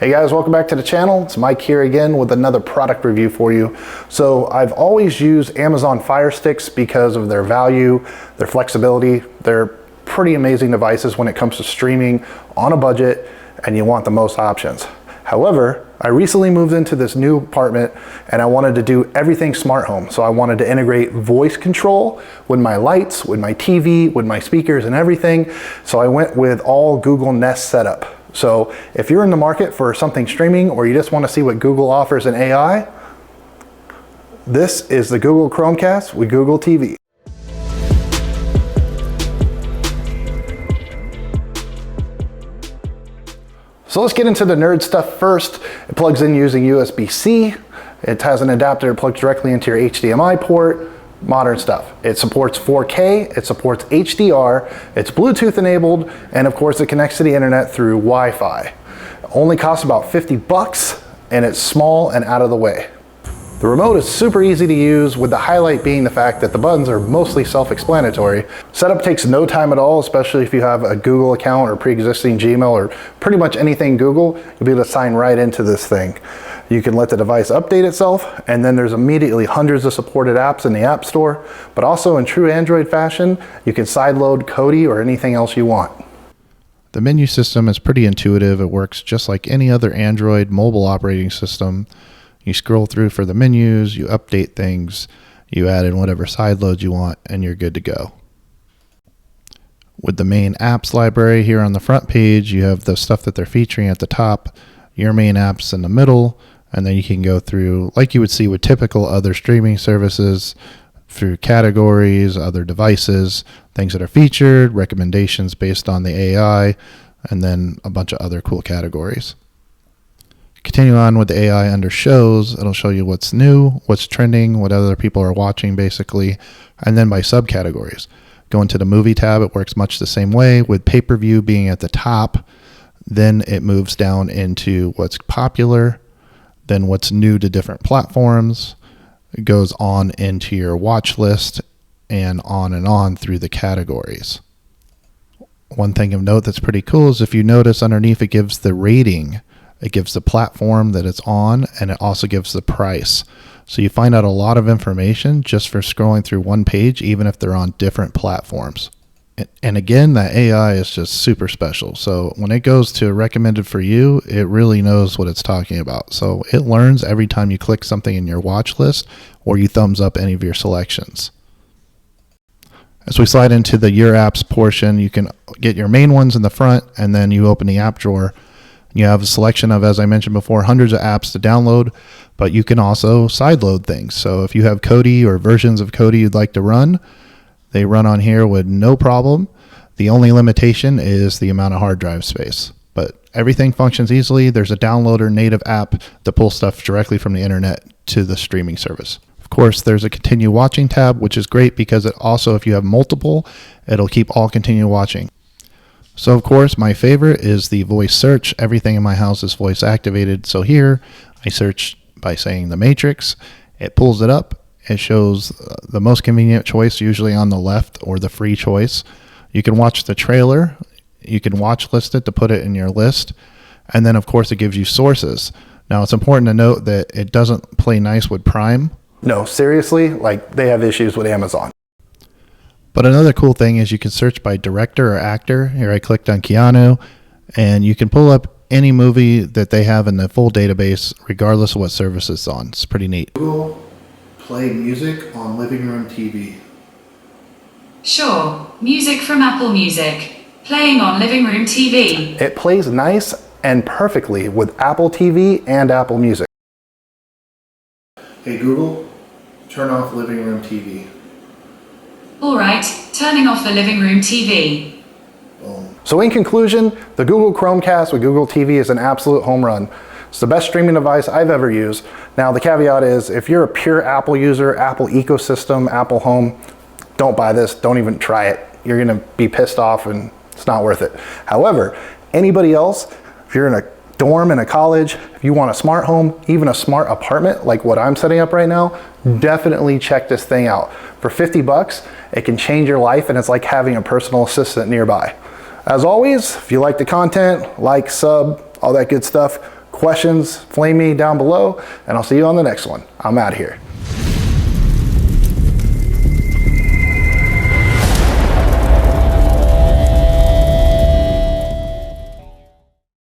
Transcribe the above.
Hey guys, welcome back to the channel. It's Mike here again with another product review for you. So I've always used Amazon Fire Sticks because of their value, their flexibility. They're pretty amazing devices when it comes to streaming on a budget and you want the most options. However, I recently moved into this new apartment and I wanted to do everything smart home. So I wanted to integrate voice control with my lights, with my TV, with my speakers and everything. So I went with all Google Nest setup. So if you're in the market for something streaming or you just want to see what Google offers in AI, this is the Google Chromecast with Google TV. So let's get into the nerd stuff first. It plugs in using USB-C. It has an adapter that plugs directly into your HDMI port. Modern stuff. It supports 4K, it supports HDR, it's Bluetooth enabled, and of course it connects to the internet through Wi-Fi. It only costs about 50 bucks and it's small and out of the way. The remote is super easy to use, with the highlight being the fact that the buttons are mostly self-explanatory. Setup takes no time at all, especially if you have a Google account or pre-existing Gmail or pretty much anything Google. You'll be able to sign right into this thing. You can let the device update itself, and then there's immediately hundreds of supported apps in the App Store, but also in true Android fashion, you can sideload Kodi or anything else you want. The menu system is pretty intuitive. It works just like any other Android mobile operating system. You scroll through for the menus, you update things, you add in whatever sideloads you want, and you're good to go. With the main apps library here on the front page, you have the stuff that they're featuring at the top, your main apps in the middle, and then you can go through, like you would see with typical other streaming services, through categories, other devices, things that are featured, recommendations based on the AI, and then a bunch of other cool categories. Continue on with the AI under shows. It'll show you what's new, what's trending, what other people are watching basically, and then by subcategories. Go into the movie tab, it works much the same way, with pay-per-view being at the top. Then it moves down into what's popular, then what's new to different platforms. It goes on into your watch list and on through the categories. One thing of note that's pretty cool is if you notice underneath it gives the rating. It gives the platform that it's on, and it also gives the price. So you find out a lot of information just for scrolling through one page, even if they're on different platforms. And again, that AI is just super special. So when it goes to recommended for you, it really knows what it's talking about. So it learns every time you click something in your watch list or you thumbs up any of your selections. As we slide into the Your Apps portion, you can get your main ones in the front, and then you open the app drawer. You have a selection of, as I mentioned before, hundreds of apps to download, but you can also sideload things. So if you have Kodi or versions of Kodi you'd like to run, they run on here with no problem. The only limitation is the amount of hard drive space, but everything functions easily. There's a downloader native app to pull stuff directly from the internet to the streaming service. Of course, there's a continue watching tab, which is great because it also, if you have multiple, it'll keep all continue watching. So of course, my favorite is the voice search. Everything in my house is voice activated. So here I search by saying The Matrix. It pulls it up. It shows the most convenient choice, usually on the left, or the free choice. You can watch the trailer. You can watch list it to put it in your list. And then of course it gives you sources. Now it's important to note that it doesn't play nice with Prime. No, seriously, like they have issues with Amazon. But another cool thing is you can search by director or actor. Here I clicked on Keanu, and you can pull up any movie that they have in the full database, regardless of what service it's on. It's pretty neat. Google, play music on living room TV. Sure, music from Apple Music, playing on living room TV. It plays nice and perfectly with Apple TV and Apple Music. Hey Google, turn off living room TV. Alright, turning off the living room TV. So in conclusion, the Google Chromecast with Google TV is an absolute home run. It's the best streaming device I've ever used. Now the caveat is, if you're a pure Apple user, Apple ecosystem, Apple Home, don't buy this, don't even try it. You're gonna be pissed off and it's not worth it. However, anybody else, if you're in a dorm in a college, if you want a smart home, even a smart apartment like what I'm setting up right now, definitely check this thing out. For 50 bucks, it can change your life, and it's like having a personal assistant nearby. As always, if you like the content, like, sub, all that good stuff, questions, flame me down below, and I'll see you on the next one. I'm out of here.